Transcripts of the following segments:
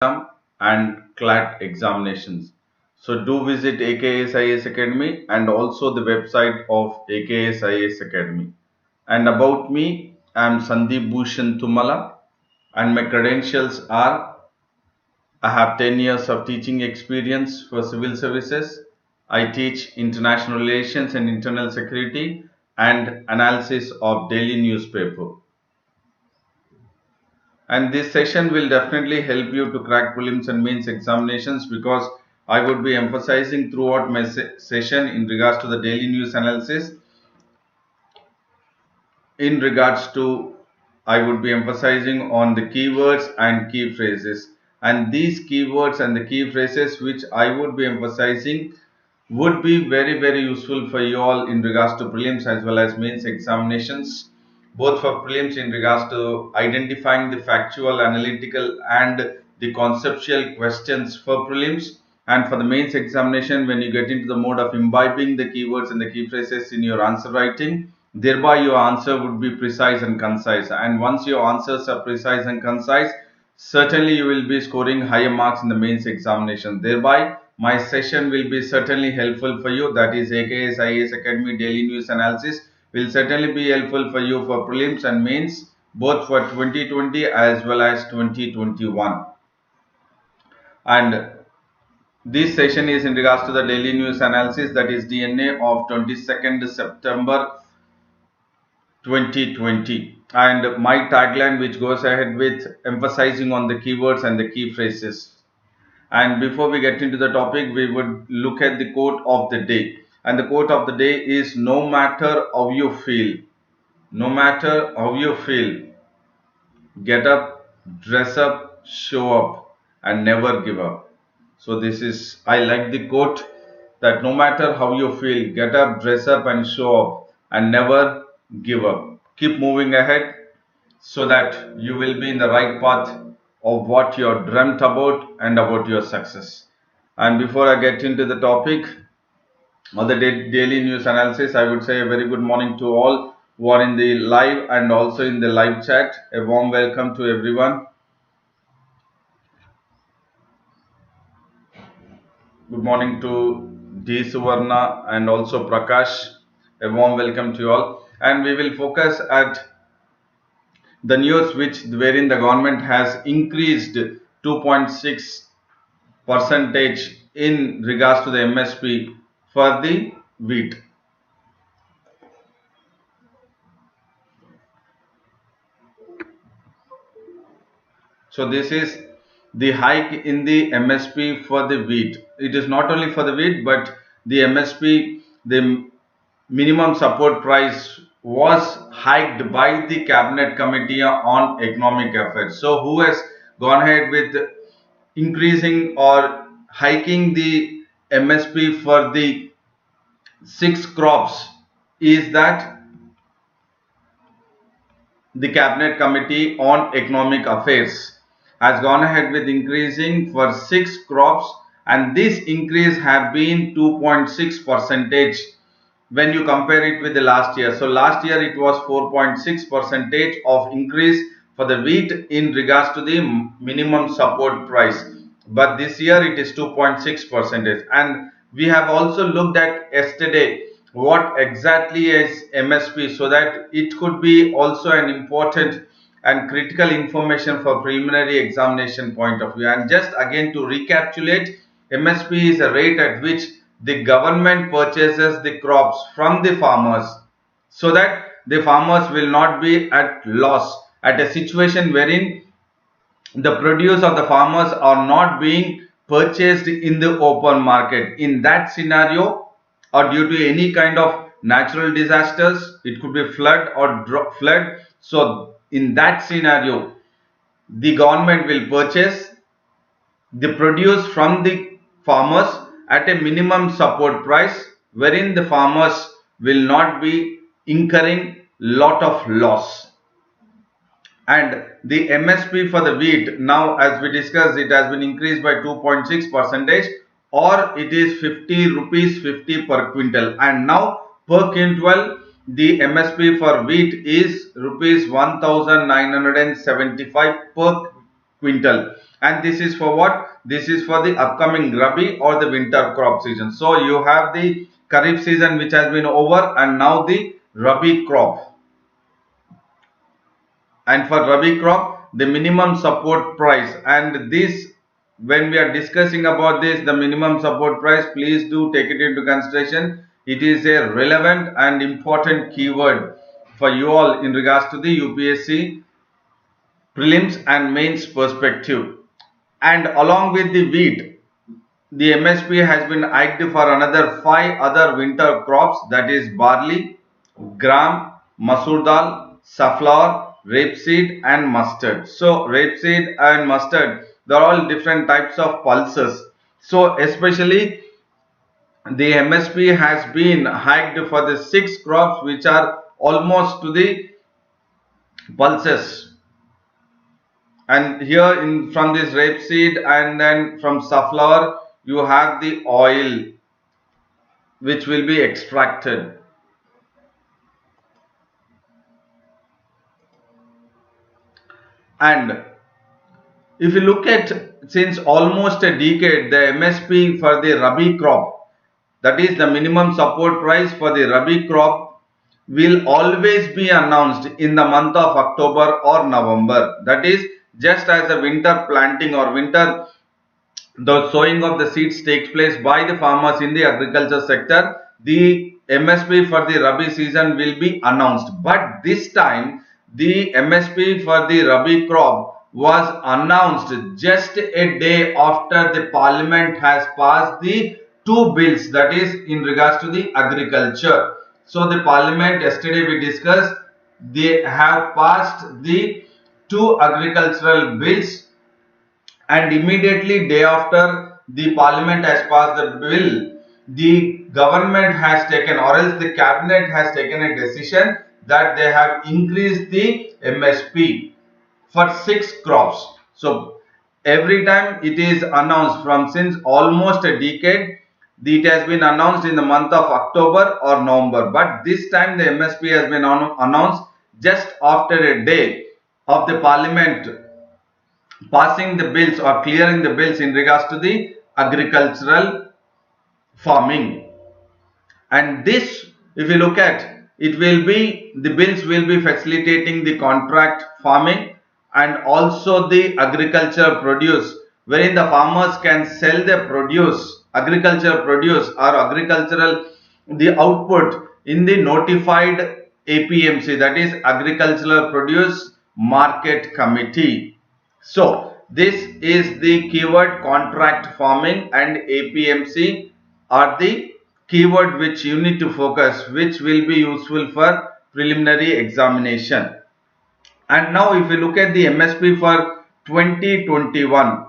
exam and CLAT examinations. So do visit AKS IAS Academy and also the website of AKS IAS Academy. And about me, I am Sandeep Bhushan Tumala and my credentials are I have 10 years of teaching experience for civil services. I teach international relations and internal security and analysis of daily newspaper. And this session will definitely help you to crack prelims and mains examinations because I would be emphasizing throughout my session in regards to the daily news analysis. In regards to, I would be emphasizing on the keywords and key phrases. And these keywords and the key phrases which I would be emphasizing would be very useful for you all in regards to prelims as well as mains examinations, both for prelims in regards to identifying the factual, analytical and the conceptual questions for prelims, and for the mains examination when you get into the mode of imbibing the keywords and the key phrases in your answer writing, thereby your answer would be precise and concise. And once your answers are precise and concise, certainly you will be scoring higher marks in the mains examination. Thereby my session will be certainly helpful for you, that is AKS IAS Academy Daily News Analysis will certainly be helpful for you for prelims and mains both for 2020 as well as 2021. And this session is in regards to the daily news analysis, that is DNA of 22nd September 2020, and my tagline which goes ahead with emphasizing on the keywords and the key phrases. And before we get into the topic, we would look at the quote of the day. And the quote of the day is, no matter how you feel, no matter how you feel, get up, dress up, show up, and never give up. So this is, I like the quote that no matter how you feel, get up, dress up, and show up, and never give up. Keep moving ahead so that you will be in the right path of what you're dreamt about and about your success. And before I get into the topic of the daily news analysis, I would say a very good morning to all who are in the live and also in the live chat. A warm welcome to everyone. Good morning to D. Suvarna and also Prakash. A warm welcome to you all. And we will focus at the news wherein the government has increased 2.6 percentage in regards to the MSP for the wheat. So this is the hike in the MSP for the wheat. It is not only for the wheat, but the MSP, the minimum support price, was hiked by the Cabinet Committee on Economic Affairs. So who has gone ahead with increasing or hiking the MSP for the 6 crops is that the Cabinet Committee on Economic Affairs has gone ahead with increasing for 6 crops, and this increase have been 2.6 percentage when you compare it with the last year. So last year it was 4.6 percentage of increase for the wheat in regards to the minimum support price, but this year it is 2.6 percentage. And we have also looked at yesterday what exactly is MSP, so that it could be also an important and critical information for preliminary examination point of view. And just again to recapitulate, MSP is a rate at which the government purchases the crops from the farmers, so that the farmers will not be at loss at a situation wherein the produce of the farmers are not being purchased in the open market. In that scenario, or due to any kind of natural disasters, it could be flood or flood. So in that scenario, the government will purchase the produce from the farmers at a minimum support price, wherein the farmers will not be incurring lot of loss. And the MSP for the wheat, now as we discussed, it has been increased by 2.6 percentage, or it is 50 rupees 50 per quintal. And now per quintal the MSP for wheat is rupees 1975 per quintal. And this is for what? This is for the upcoming Rabi or the winter crop season. So you have the Kharif season which has been over, and now the Rabi crop. And for Rabi crop, the minimum support price, and this, when we are discussing about this, the minimum support price, please do take it into consideration. It is a relevant and important keyword for you all in regards to the UPSC prelims and mains perspective. And along with the wheat, the MSP has been hiked for another 5 other winter crops, that is barley, gram, masoor dal, safflower, rapeseed and mustard. So rapeseed and mustard, they are all different types of pulses. So especially the MSP has been hiked for the 6 crops which are almost to the pulses. And here in from this rapeseed and then from safflower, you have the oil which will be extracted. And if you look at, since almost a decade, the MSP for the Rabi crop, that is the minimum support price for the Rabi crop, will always be announced in the month of October or November. That is just as the winter planting or the sowing of the seeds takes place by the farmers in the agriculture sector, the MSP for the Rabi season will be announced. But this time the MSP for the Rabi crop was announced just a day after the Parliament has passed the 2 bills, that is in regards to the agriculture. So the Parliament, yesterday we discussed, they have passed the 2 agricultural bills, and immediately day after the Parliament has passed the bill, the government has taken, or else the cabinet has taken a decision that they have increased the MSP for 6 crops. So every time it is announced from since almost a decade, it has been announced in the month of October or November. But this time the MSP has been announced just after a day of the Parliament passing the bills or clearing the bills in regards to the agricultural farming. And this, if you look at, it will be, the bills will be facilitating the contract farming and also the agriculture produce, wherein the farmers can sell their produce, agriculture produce or agricultural, the output in the notified APMC, that is Agricultural Produce Market Committee. So this is the keyword contract farming and APMC are the keyword which you need to focus, which will be useful for preliminary examination. And now if you look at the MSP for 2021,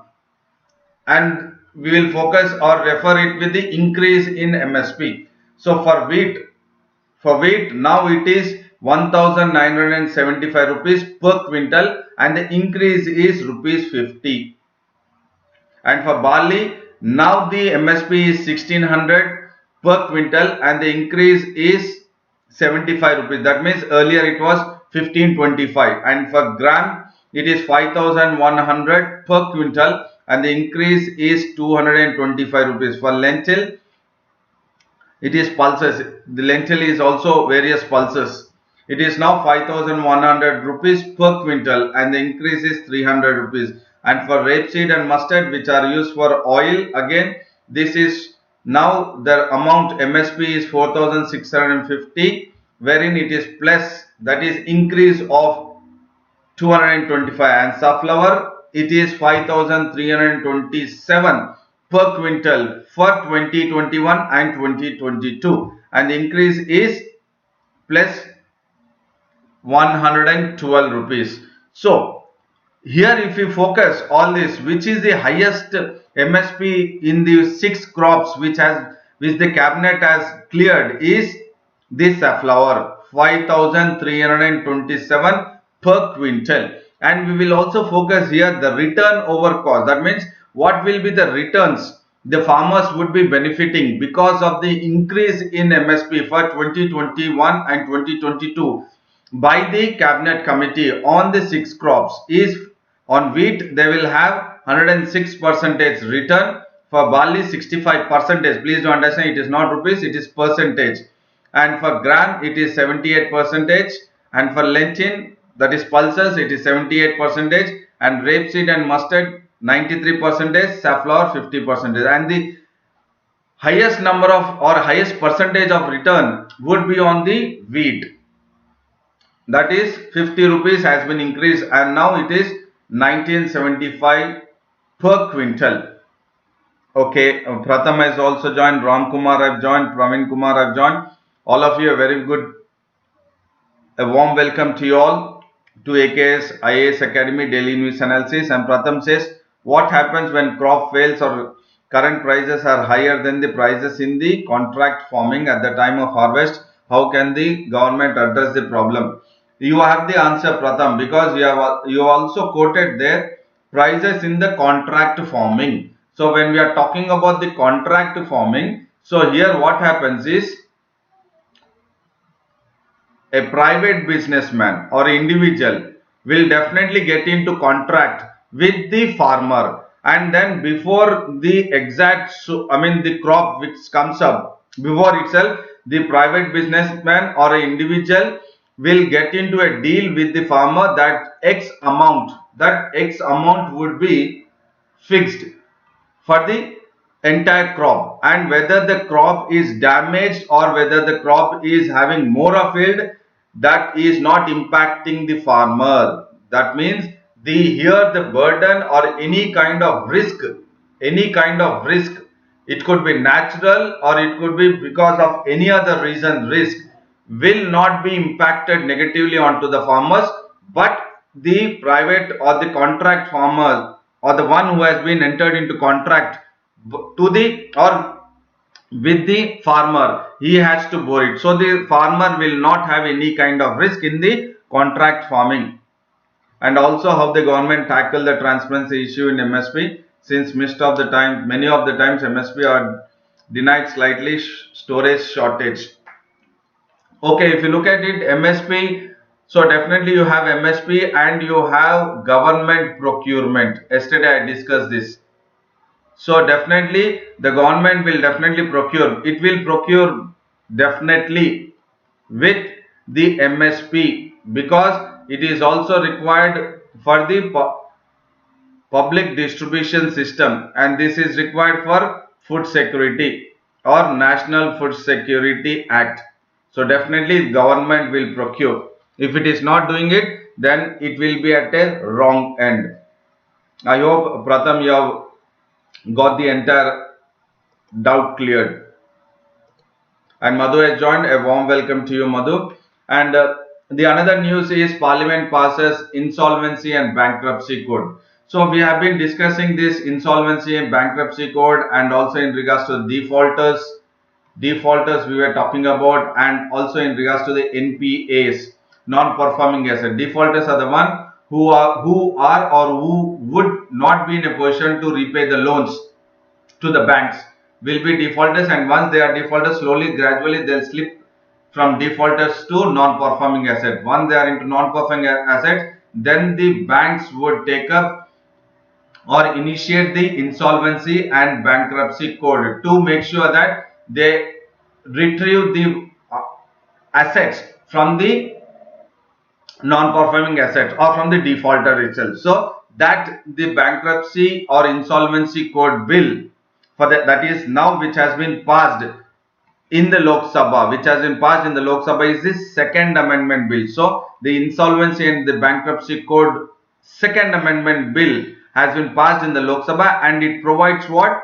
and we will focus or refer it with the increase in MSP. So for wheat now it is 1975 rupees per quintal, and the increase is rupees 50. And for barley, now the MSP is 1600 per quintal and the increase is 75 rupees. That means earlier it was 1525. And for gram, it is 5100 per quintal and the increase is 225 rupees. For lentil, it is pulses. The lentil is also various pulses. It is now 5100 rupees per quintal and the increase is 300 rupees. And for rapeseed and mustard, which are used for oil, again this is now the amount MSP is 4650, wherein it is plus, that is increase of 225, and safflower it is 5327 per quintal for 2021 and 2022, and the increase is plus 112 rupees. So here if you focus all this, which is the highest MSP in the 6 crops which the cabinet has cleared, is this safflower 5327 per quintal. And we will also focus here the return over cost. That means what will be the returns the farmers would be benefiting because of the increase in MSP for 2021 and 2022 by the cabinet committee on the 6 crops. Is on wheat they will have 106 percentage return. For barley 65 percentage. Please do understand, it is not rupees, it is percentage. And for gram it is 78 percentage. And for lentil, that is pulses, it is 78 percentage. And rapeseed and mustard 93 percentage, safflower 50 percentage. And the highest number of or highest percentage of return would be on the wheat. That is 50 rupees has been increased and now it is 1975 per quintal. Okay, Pratham has also joined, Ram Kumar I've joined, Praveen Kumar I've joined. All of you, a very good, a warm welcome to you all to AKS IAS Academy Daily News Analysis. And Pratham says, what happens when crop fails or current prices are higher than the prices in the contract farming at the time of harvest? How can the government address the problem? You have the answer, Pratham, because you also quoted there prices in the contract farming. So when we are talking about the contract farming, so here what happens is a private businessman or individual will definitely get into contract with the farmer, and then before the exact the crop which comes up, before itself the private businessman or an individual will get into a deal with the farmer that X amount would be fixed for the entire crop, and whether the crop is damaged or whether the crop is having more of yield, that is not impacting the farmer. That means here the burden or any kind of risk, it could be natural or it could be because of any other reason, risk will not be impacted negatively onto the farmers, but the private or the contract farmers or the one who has been entered into contract to the or with the farmer, he has to bear it. So the farmer will not have any kind of risk in the contract farming. And also how the government tackle the transparency issue in MSP, since many of the times MSP are denied slightly storage shortage. Okay, if you look at it, MSP, so definitely you have MSP and you have government procurement. Yesterday I discussed this. So definitely the government will definitely procure. It will procure definitely with the MSP because it is also required for the public distribution system, and this is required for food security or National Food Security Act. So definitely government will procure. If it is not doing it, then it will be at a wrong end. I hope Pratham you have got the entire doubt cleared. And Madhu has joined. A warm welcome to you, Madhu. And the another news is Parliament passes Insolvency and Bankruptcy Code. So we have been discussing this Insolvency and Bankruptcy Code, and also in regards to defaulters we were talking about, and also in regards to the NPAs, non-performing asset. Defaulters are the one who are or who would not be in a position to repay the loans to the banks will be defaulters, and once they are defaulters, slowly gradually they'll slip from defaulters to non-performing asset. Once they are into non-performing assets, then the banks would take up or initiate the insolvency and bankruptcy code to make sure that they retrieve the assets from the non-performing assets or from the defaulter itself. So that the bankruptcy or insolvency code bill for that is now which has been passed in the Lok Sabha, is this second amendment bill. So the insolvency and the bankruptcy code second amendment bill has been passed in the Lok Sabha, and it provides what?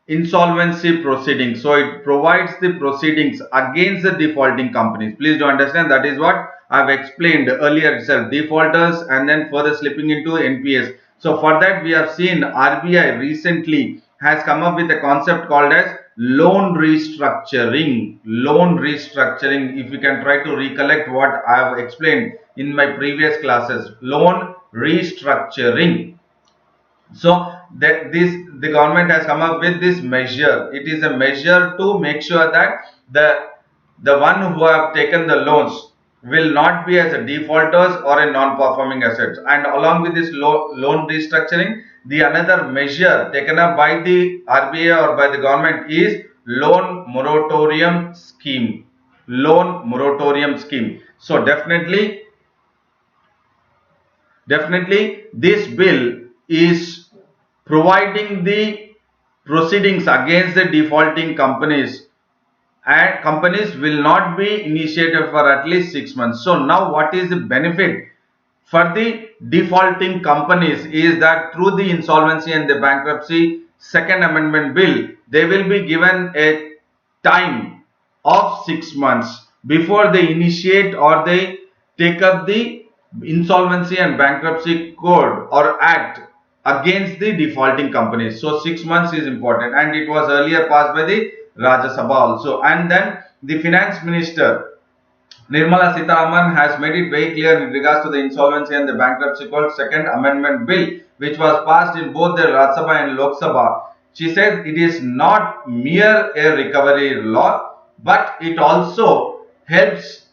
Insolvency proceedings. So it provides the proceedings against the defaulting companies. Please do understand, that is what I have explained earlier itself, defaulters and then further slipping into NPS. So for that we have seen RBI recently has come up with a concept called as loan restructuring. If you can try to recollect what I have explained in my previous classes, loan restructuring. So the government has come up with this measure. It is a measure to make sure that the one who have taken the loans will not be as a defaulters or a non-performing assets. And along with this loan restructuring, the another measure taken up by the RBI or by the government is loan moratorium scheme. Loan moratorium scheme. So definitely this bill is providing the proceedings against the defaulting companies, and companies will not be initiated for at least 6 months. So now what is the benefit for the defaulting companies is that through the insolvency and the bankruptcy second amendment bill, they will be given a time of 6 months before they initiate or they take up the insolvency and bankruptcy code or act against the defaulting companies. So 6 months is important, and it was earlier passed by the Rajya Sabha also. And then the finance minister Nirmala Sitharaman has made it very clear in regards to the insolvency and the bankruptcy code second amendment bill, which was passed in both the Rajya Sabha and Lok Sabha. She said it is not mere a recovery law, but it also helps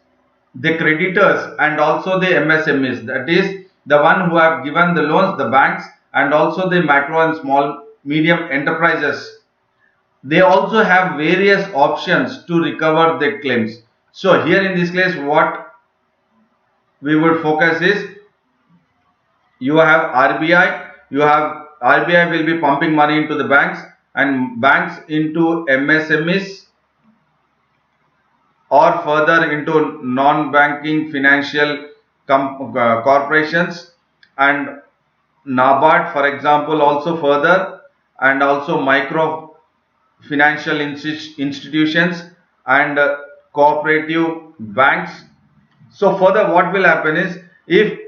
the creditors and also the MSMEs, that is the one who have given the loans, the banks, and also the micro and small medium enterprises. They also have various options to recover their claims. So here in this case, what we would focus is, you have RBI, RBI will be pumping money into the banks and banks into MSMEs or further into non-banking financial corporations, and NABARD for example also further, and also micro financial institutions and cooperative banks. So further what will happen is, if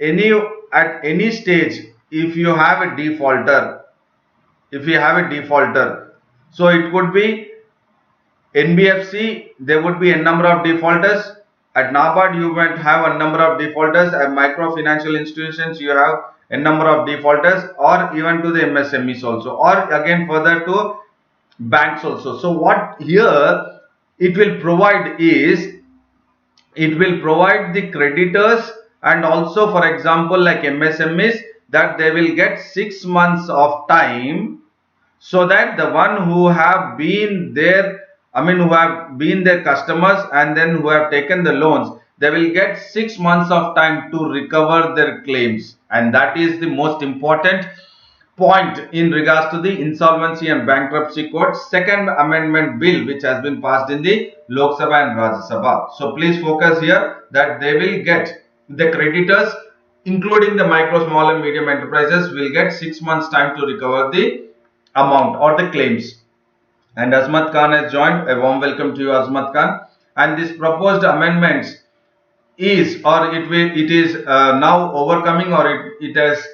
at any stage if you have a defaulter, so it could be NBFC, there would be a number of defaulters. At NABARD you might have a number of defaulters. At microfinancial institutions you have a number of defaulters, or even to the MSMEs also, or again further to banks also. So what here it will provide is, it will provide the creditors and also for example like MSMEs, that they will get 6 months of time, so that the one who have been there, who have been their customers and then who have taken the loans, they will get 6 months of time to recover their claims. And that is the most important point in regards to the insolvency and bankruptcy code second amendment bill, which has been passed in the Lok Sabha and Rajya Sabha. So please focus here that they will get, the creditors including the micro, small and medium enterprises will get 6 months time to recover the amount or the claims. And Azmat Khan has joined. A warm welcome to you, Azmat Khan. And this proposed amendments is, or it is now overcoming, or it has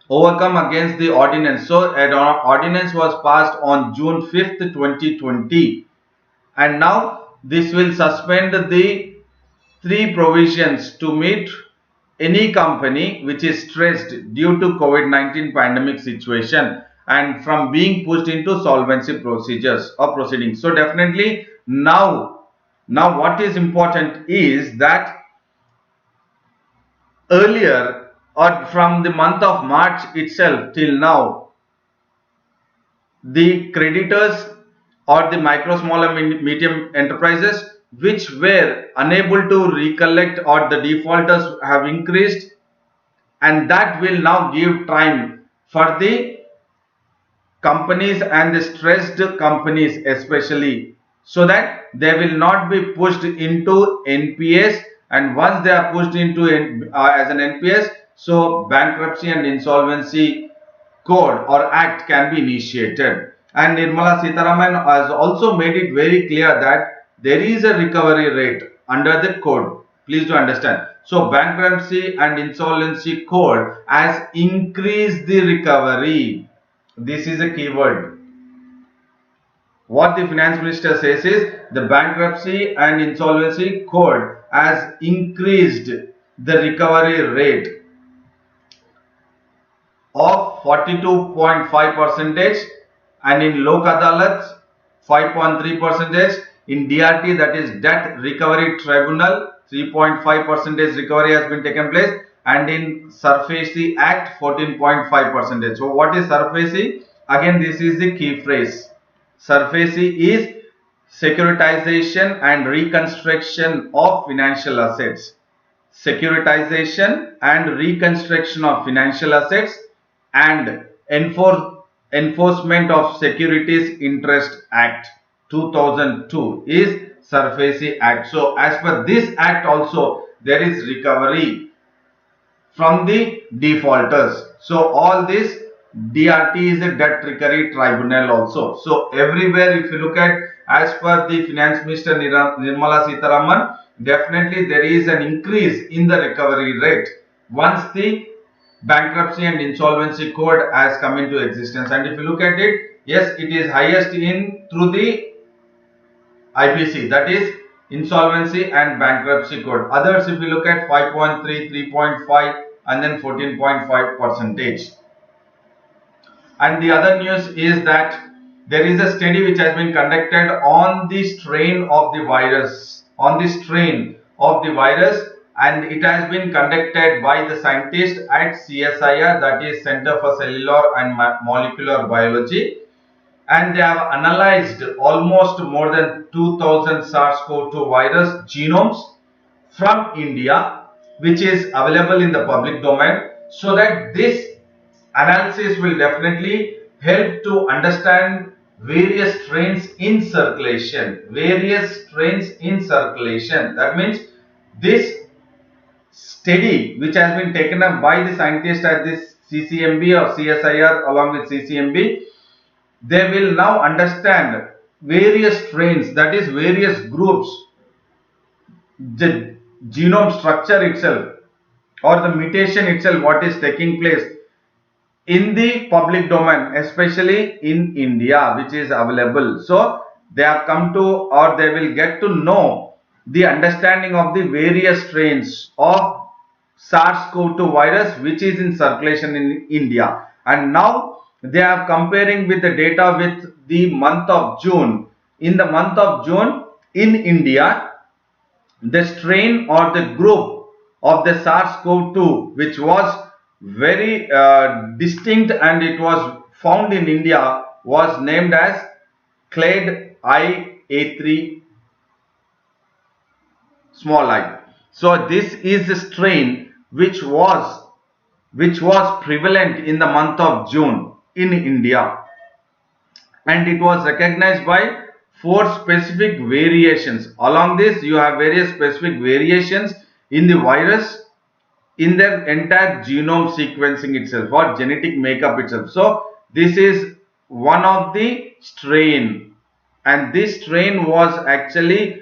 overcome against the ordinance. So an ordinance was passed on June 5th, 2020, and now this will suspend the 3 provisions to meet any company which is stressed due to COVID-19 pandemic situation and from being pushed into solvency procedures or proceedings. So definitely now what is important is that earlier, or from the month of March itself till now, the creditors or the micro, small and medium enterprises which were unable to recollect, or the defaulters have increased, and that will now give time for the companies and the stressed companies especially, so that they will not be pushed into NPS, and once they are pushed into as an NPS, so bankruptcy and insolvency code or act can be initiated. And Nirmala Sitharaman has also made it very clear that there is a recovery rate under the code. Please do understand. So bankruptcy and insolvency code has increased the recovery. This is a key word. What the finance minister says is, the bankruptcy and insolvency code has increased the recovery rate of 42.5%, and in Lok Adalat 5.3%, in DRT, that is Debt Recovery Tribunal 3.5 percentage recovery has been taken place, and in SARFAESI Act 14.5 percentage. So what is SARFAESI? Again, this is the key phrase. SARFAESI is securitization and reconstruction of financial assets. Securitization and reconstruction of financial assets and Enforcement of Securities Interest Act 2002 is SARFAESI Act. So as per this act also there is recovery from the defaulters. So all this DRT is a debt recovery tribunal also. So everywhere if you look at as per the Finance Minister Nirmala Sitharaman, definitely there is an increase in the recovery rate once the bankruptcy and insolvency code has come into existence. And if you look at it, yes, it is highest in through the IBC, that is insolvency and bankruptcy code. Others if you look at 5.3, 3.5 and then 14.5 percentage. And the other news is that there is a study which has been conducted on the strain of the virus, and it has been conducted by the scientists at CSIR, that is Center for Cellular and Molecular Biology, and they have analyzed almost more than 2000 SARS-CoV-2 virus genomes from India, which is available in the public domain, so that this analysis will definitely help to understand various strains in circulation. That means this study which has been taken up by the scientists at this CCMB or CSIR along with CCMB, they will now understand various strains, that is various groups, the genome structure itself or the mutation itself, what is taking place in the public domain, especially in India, which is available. So they have come to, or they will get to know the understanding of the various strains of SARS-CoV-2 virus which is in circulation in India. And now they are comparing with the data with the month of June. In the month of June in India, the strain or the group of the SARS-CoV-2 which was very distinct and it was found in India was named as clade IA3 small I. So this is the strain which was prevalent in the month of June in India, and it was recognized by 4 specific variations. Along this you have various specific variations in the virus in their entire genome sequencing itself or genetic makeup itself. So this is one of the strain, and this strain was actually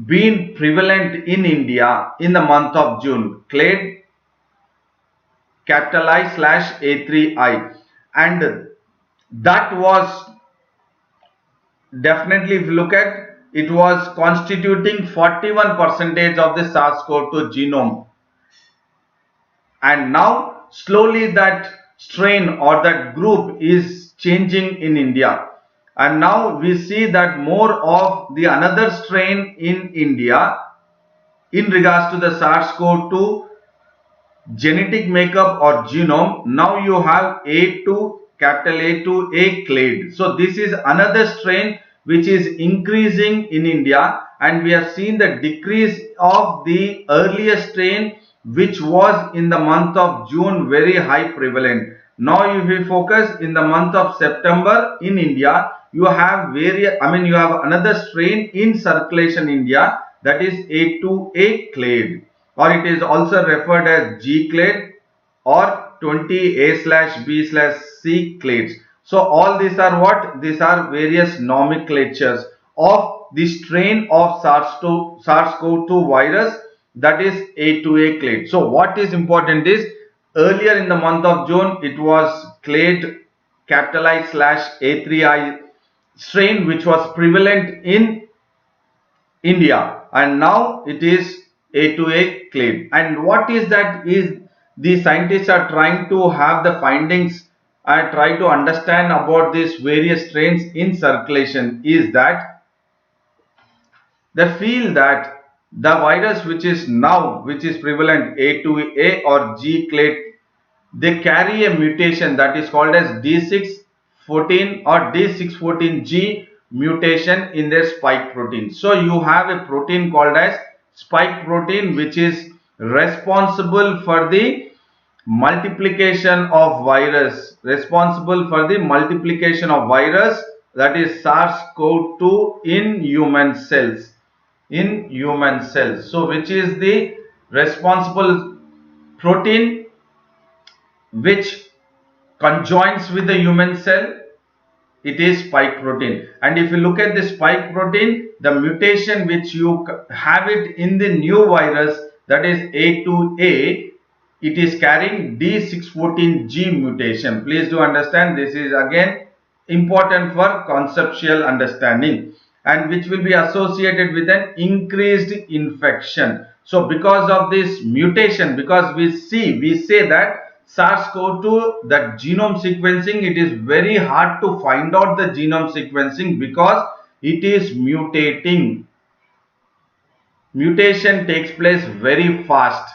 been prevalent in India in the month of June, clade I/A3I, and that was definitely, if you look at, it was constituting 41% of the SARS-CoV-2 genome. And now slowly that strain or that group is changing in India, and now we see that more of the another strain in India in regards to the SARS-CoV-2 genetic makeup or genome. Now you have A2, capital A2A clade. So this is another strain which is increasing in India, and we have seen the decrease of the earlier strain which was in the month of June very high prevalent. Now if we focus in the month of September in India, you have you have another strain in circulation in India, that is A2A clade, or it is also referred as G clade or 20A/B/C clades. So all these are what? These are various nomenclatures of the strain of SARS-CoV-2 virus, that is A2A clade. So what is important is, earlier in the month of June it was clade I/A3I strain which was prevalent in India, and now it is A2A clade. And what is that is the scientists are trying to have the findings and try to understand about these various strains in circulation is that they feel that the virus which is now, which is prevalent, A2A or G clade, they carry a mutation that is called as D614 or D614G mutation in their spike protein. So you have a protein called as spike protein, which is responsible for the multiplication of virus, that is SARS-CoV-2 in human cells. So which is the responsible protein which conjoins with the human cell? It is spike protein. And if you look at the spike protein, the mutation which you have it in the new virus, that is A2A, it is carrying D614G mutation. Please do understand, this is again important for conceptual understanding, and which will be associated with an increased infection. So because of this mutation, because we say that SARS-CoV-2, that genome sequencing, it is very hard to find out the genome sequencing because it is mutating. Mutation takes place very fast,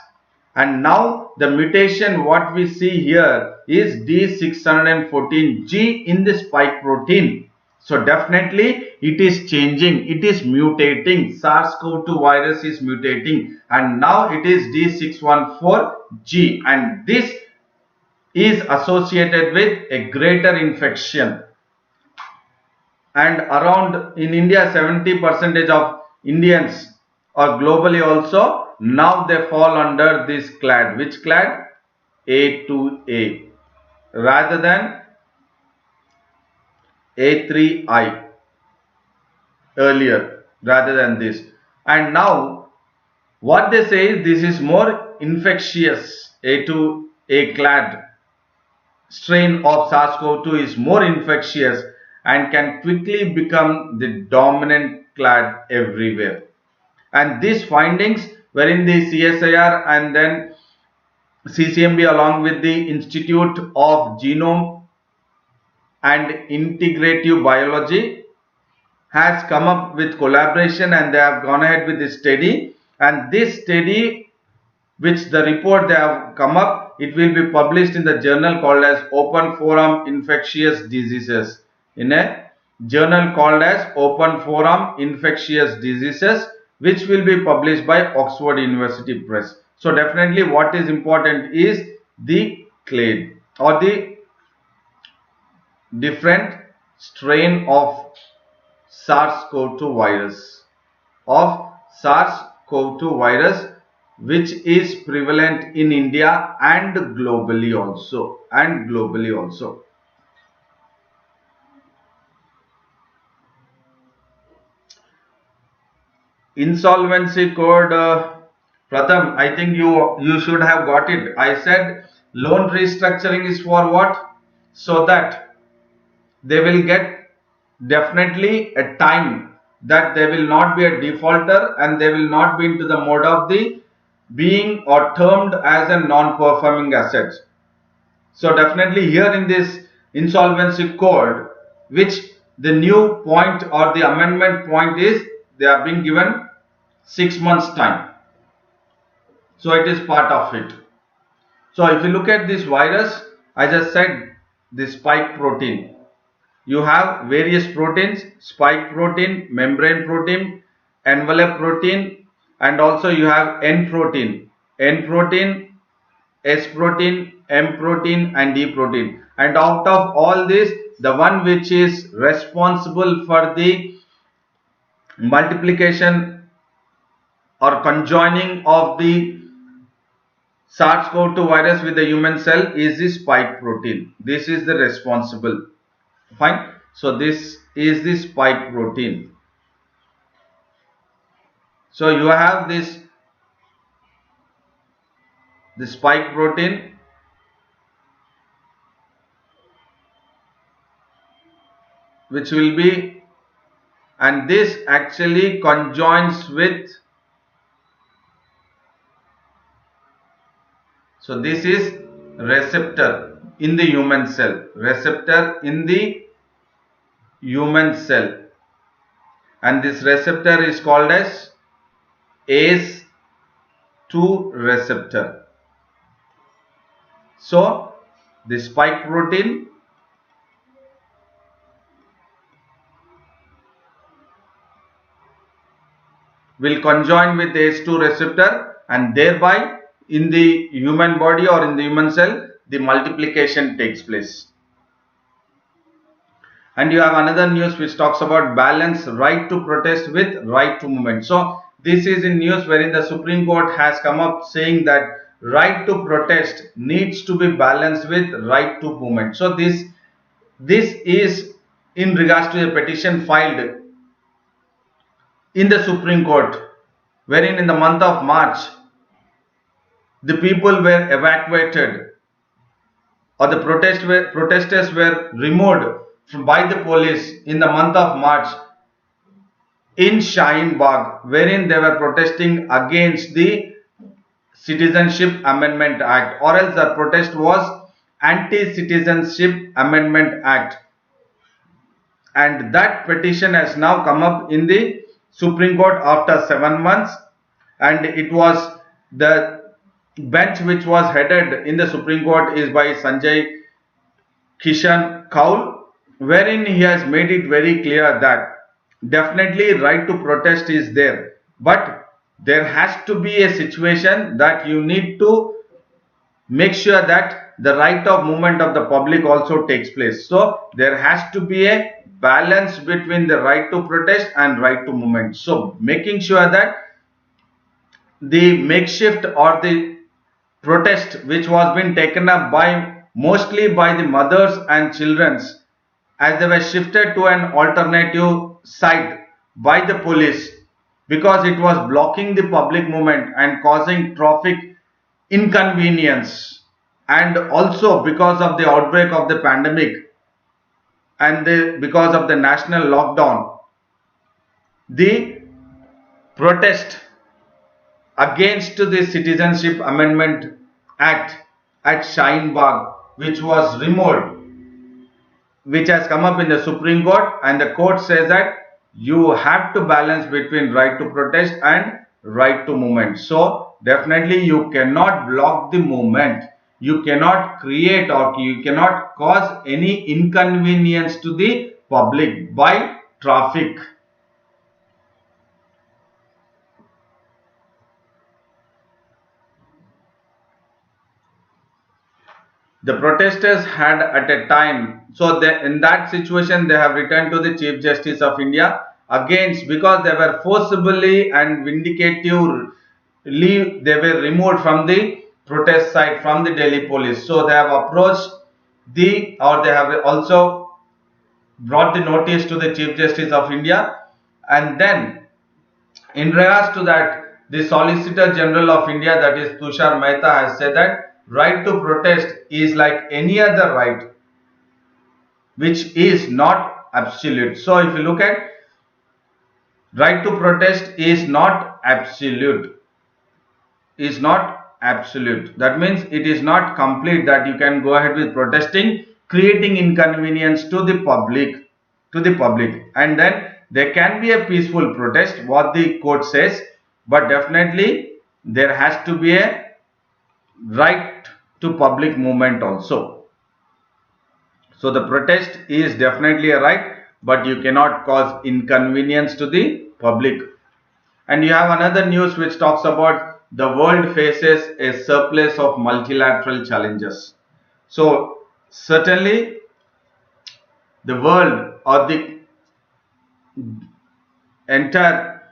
and now the mutation what we see here is D614G in the spike protein. So definitely it is changing, it is mutating. SARS-CoV-2 virus is mutating, and now it is D614G, and this is associated with a greater infection. And around in India, 70% of Indians, or globally also, now they fall under this clade. Which clade? A2A rather than A3I earlier, rather than this. And now what they say is this is more infectious. A2A clade strain of SARS-CoV-2 is more infectious and can quickly become the dominant clade everywhere. And these findings were in the CSIR and then CCMB along with the Institute of Genome and Integrative Biology has come up with collaboration, and they have gone ahead with this study. And this study, which the report they have come up, it will be published in the journal called as Open Forum Infectious Diseases, in a journal called as Open Forum Infectious Diseases, which will be published by Oxford University Press. So definitely what is important is the clade or the different strain of SARS-CoV-2 virus, which is prevalent in India and globally also. Insolvency code, Pratham, I think you should have got it. I said loan restructuring is for what? So that they will get definitely a time that they will not be a defaulter and they will not be into the mode of the being or termed as a non-performing asset. So definitely here in this insolvency code, which the new point or the amendment point is, they are being given 6 months time. So it is part of it. So if you look at this virus, I just said the spike protein. You have various proteins: spike protein, membrane protein, envelope protein, and also you have N protein, S protein, M protein, and E protein. And out of all this, the one which is responsible for the multiplication or conjoining of the SARS-CoV-2 virus with the human cell is the spike protein. This is the responsible. Fine. So this is the spike protein. So you have the spike protein, which will be, and this actually conjoins with, so this is receptor in the human cell, and this receptor is called as ACE2 receptor. So the spike protein will conjoin with the ACE2 receptor, and thereby in the human body or in the human cell the multiplication takes place. And you have another news which talks about balance right to protest with right to movement. So this is in news wherein the Supreme Court has come up saying that right to protest needs to be balanced with right to movement. So this is in regards to a petition filed in the Supreme Court, wherein in the month of March the people were evacuated, or the protesters were removed by the police in the month of March in Shaheen Bagh, wherein they were protesting against the Citizenship Amendment Act, or else the protest was Anti-Citizenship Amendment Act. And that petition has now come up in the Supreme Court after 7 months, and it was the bench which was headed in the Supreme Court is by Sanjay Kishan Kaul, wherein he has made it very clear that definitely right to protest is there, but there has to be a situation that you need to make sure that the right of movement of the public also takes place. So there has to be a balance between the right to protest and right to movement. So making sure that the makeshift or the protest which was being taken up by mostly by the mothers and children's, as they were shifted to an alternative site by the police because it was blocking the public movement and causing traffic inconvenience, and also because of the outbreak of the pandemic and because of the national lockdown, the protest against the Citizenship Amendment Act at Shaheen Bagh, which was removed, which has come up in the Supreme Court, and the court says that you have to balance between right to protest and right to movement. So definitely you cannot block the movement, you cannot create or you cannot cause any inconvenience to the public by traffic. The protesters had at a time, so in that situation they have returned to the Chief Justice of India against, because they were forcibly and vindicatively they were removed from the protest site from the Delhi police. So they have approached they have also brought the notice to the Chief Justice of India, and then in regards to that, the Solicitor General of India, that is Tushar Mehta, has said that right to protest is like any other right which is not absolute. So if you look at right to protest is not absolute, that means it is not complete that you can go ahead with protesting creating inconvenience to the public, and then there can be a peaceful protest, what the court says, but definitely there has to be a right to public movement also. So the protest is definitely a right, but you cannot cause inconvenience to the public. And you have another news which talks about the world faces a surplus of multilateral challenges. So certainly the world or the entire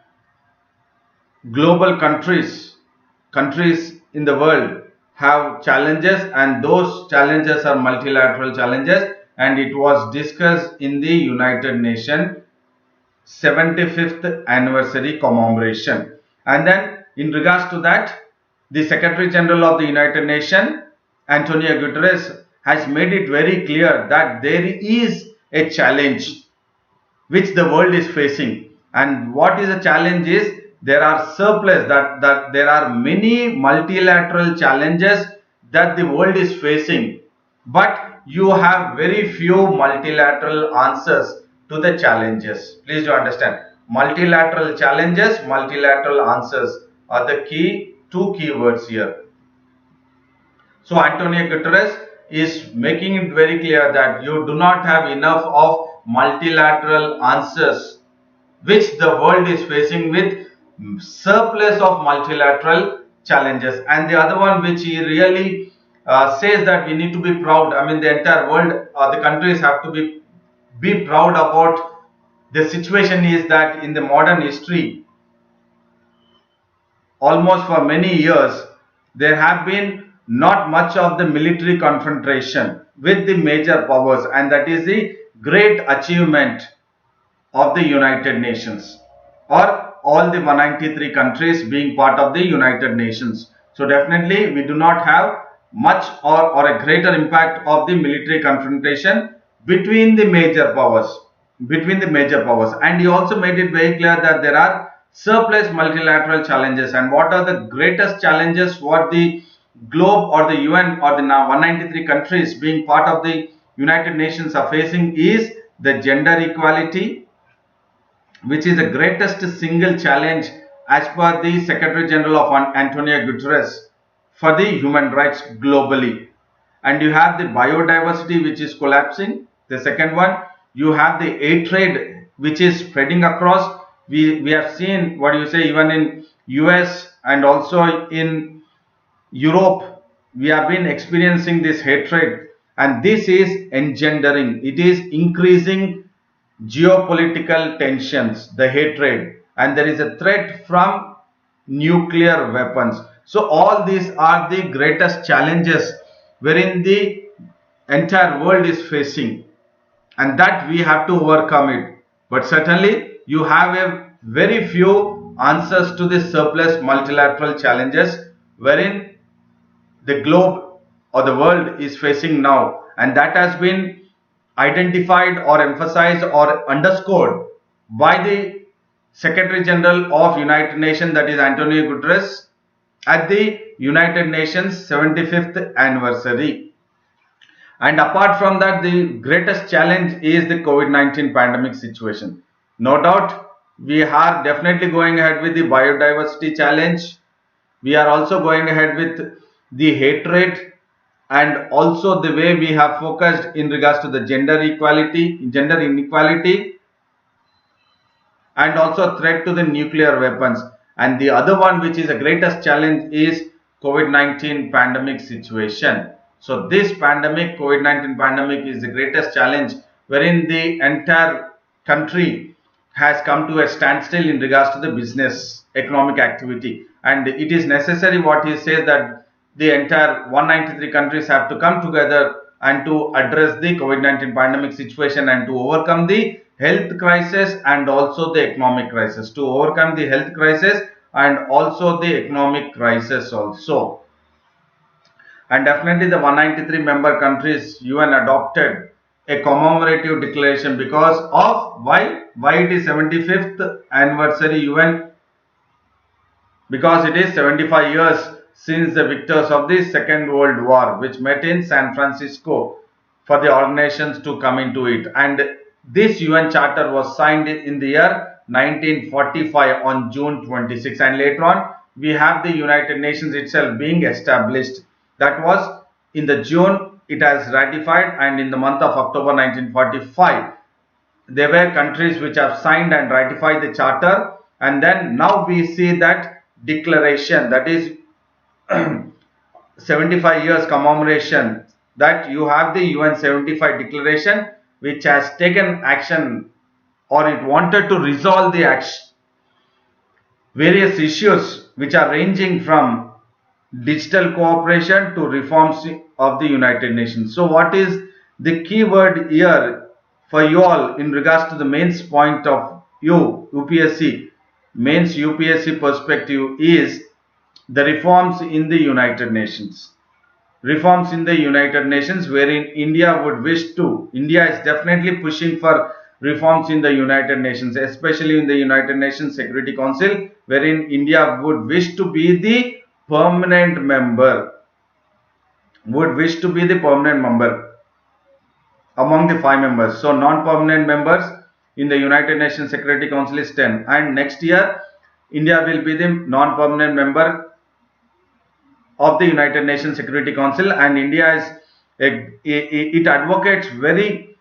global countries in the world have challenges, and those challenges are multilateral challenges, and it was discussed in the United Nations 75th anniversary commemoration. And then in regards to that, the Secretary General of the United Nations, Antonio Guterres, has made it very clear that there is a challenge which the world is facing. And what is the challenge is there are surplus, that there are many multilateral challenges that the world is facing, but you have very few multilateral answers to the challenges. Please do understand, multilateral challenges, multilateral answers are the two keywords here. So Antonio Guterres is making it very clear that you do not have enough of multilateral answers which the world is facing with surplus of multilateral challenges. And the other one which he really says that we need to be proud. I mean, the entire world, the countries have to be proud about the situation is that in the modern history, almost for many years, there have been not much of the military confrontation with the major powers, and that is the great achievement of the United Nations, or all the 193 countries being part of the United Nations. So definitely we do not have much or a greater impact of the military confrontation between the major powers, and he also made it very clear that there are surplus multilateral challenges. And what are the greatest challenges what the globe or the UN or the now 193 countries being part of the United Nations are facing is the gender equality, which is the greatest single challenge as per the Secretary General of Antonio Guterres for the human rights globally. And you have the biodiversity which is collapsing. The second one, you have the aid trade which is spreading across. We have seen what you say even in US and also in Europe, we have been experiencing this hatred, and this is engendering, it is increasing geopolitical tensions, the hatred, and there is a threat from nuclear weapons. So all these are the greatest challenges wherein the entire world is facing, and that we have to overcome it. But certainly you have a very few answers to the surplus multilateral challenges wherein the globe or the world is facing now, and that has been identified or emphasized or underscored by the Secretary General of United Nations, that is Antonio Guterres, at the United Nations 75th anniversary. And apart from that, the greatest challenge is the COVID-19 pandemic situation. No doubt, we are definitely going ahead with the biodiversity challenge. We are also going ahead with the hatred, and also the way we have focused in regards to the gender inequality, and also threat to the nuclear weapons. And the other one which is the greatest challenge is COVID-19 pandemic situation. So this pandemic, COVID-19 pandemic, is the greatest challenge wherein the entire country has come to a standstill in regards to the business economic activity. And it is necessary what he says that the entire 193 countries have to come together and to address the COVID-19 pandemic situation and to overcome the health crisis and also the economic crisis. To overcome the health crisis and also the economic crisis also. And definitely the 193 member countries UN adopted a commemorative declaration because of why it is 75th anniversary UN, because it is 75 years since the victors of the Second World War, which met in San Francisco for the organizations to come into it. And this UN Charter was signed in the year 1945 on June 26. And later on, we have the United Nations itself being established. That was in the June, it has ratified, and in the month of October 1945, there were countries which have signed and ratified the Charter. And then now we see that declaration, that is 75 years commemoration, that you have the UN 75 declaration which has taken action, or it wanted to resolve the various issues which are ranging from digital cooperation to reforms of the United Nations. So what is the key word here for you all in regards to the mains point of UPSC, mains UPSC perspective is the reforms in the United Nations. Reforms in the United Nations wherein India is definitely pushing for reforms in the United Nations, especially in the United Nations Security Council, wherein India would wish to be the permanent member, among the 5 members. So non-permanent members, in the United Nations Security Council is 10, and next year India will be the non-permanent member of the United Nations Security Council, and India is it advocates very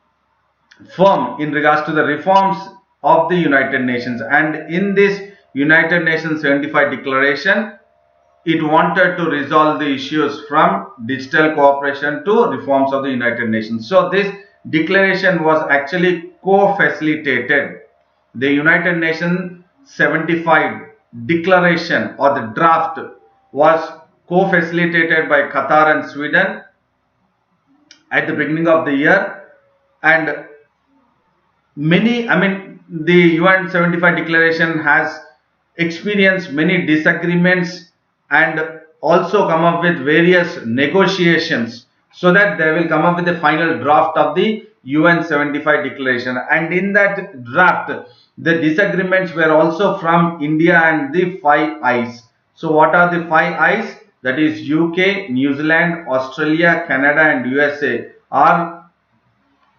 firm in regards to the reforms of the United Nations. And in this United Nations 75 declaration, it wanted to resolve the issues from digital cooperation to reforms of the United Nations. So this declaration was actually co-facilitated. The United Nations 75 declaration or the draft was co-facilitated by Qatar and Sweden at the beginning of the year, and the UN 75 declaration has experienced many disagreements and also come up with various negotiations, so that they will come up with the final draft of the UN 75 declaration. And in that draft, the disagreements were also from India and the Five Eyes. So what are the Five Eyes? That is UK, New Zealand, Australia, Canada and USA are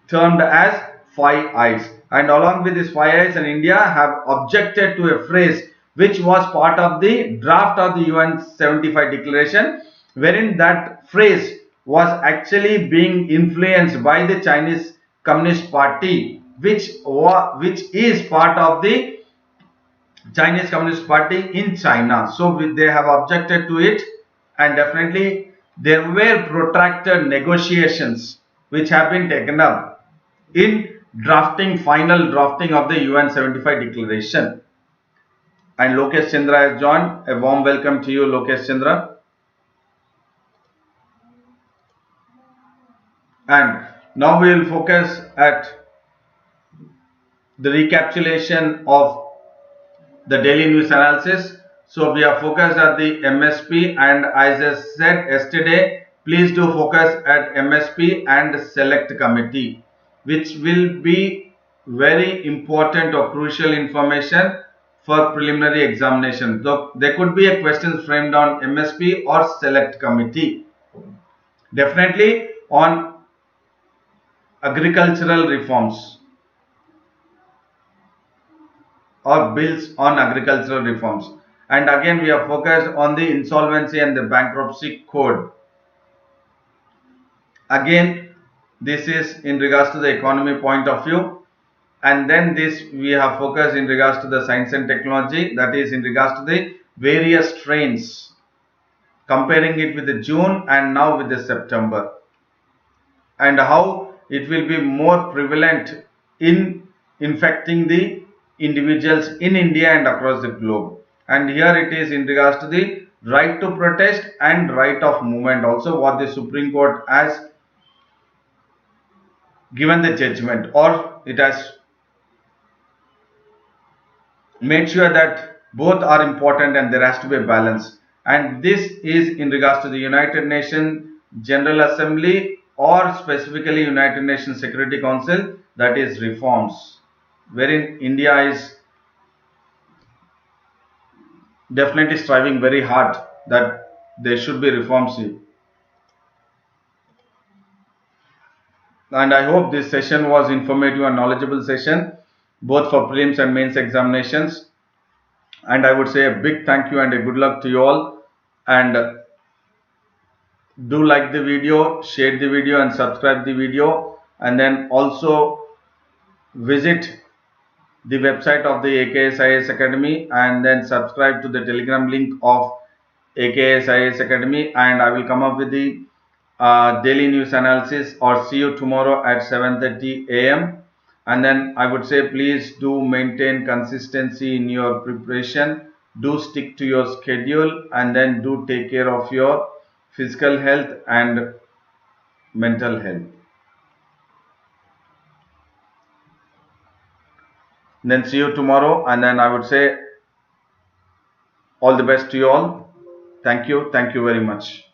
termed as Five Eyes. And along with these Five Eyes, and India have objected to a phrase which was part of the draft of the UN 75 declaration, wherein that phrase was actually being influenced by the Chinese Communist Party, which is part of the Chinese Communist Party in China. So they have objected to it, and definitely there were protracted negotiations which have been taken up in final drafting of the UN 75 declaration. And Lokesh Chandra has joined. A warm welcome to you, Lokesh Chandra. And now we will focus at the recapitulation of the daily news analysis. So we are focused at the MSP, and as I said yesterday, please do focus at MSP and select committee, which will be very important or crucial information for preliminary examination. So there could be a question framed on MSP or select committee. Definitely on agricultural reforms or bills on agricultural reforms. And again we are focused on the insolvency and the bankruptcy code. Again, this is in regards to the economy point of view. And then this we have focused in regards to the science and technology, that is in regards to the various strains, comparing it with the June and now with the September, and how it will be more prevalent in infecting the individuals in India and across the globe. And here it is in regards to the right to protest and right of movement, also what the Supreme Court has given the judgment, or it has made sure that both are important and there has to be a balance. And this is in regards to the United Nations General Assembly or specifically United Nations Security Council, that is reforms, wherein India is definitely striving very hard that there should be reforms here. And I hope this session was informative and knowledgeable session, both for prelims and mains examinations. And I would say a big thank you and a good luck to you all. And do like the video, share the video and subscribe the video. And then also visit the website of the AKS IAS Academy, and then subscribe to the Telegram link of AKS IAS Academy, and I will come up with the daily news analysis, or see you tomorrow at 7:30 AM. And then I would say please do maintain consistency in your preparation, do stick to your schedule, and then do take care of your physical health and mental health. Then see you tomorrow, and then I would say all the best to you all. Thank you very much.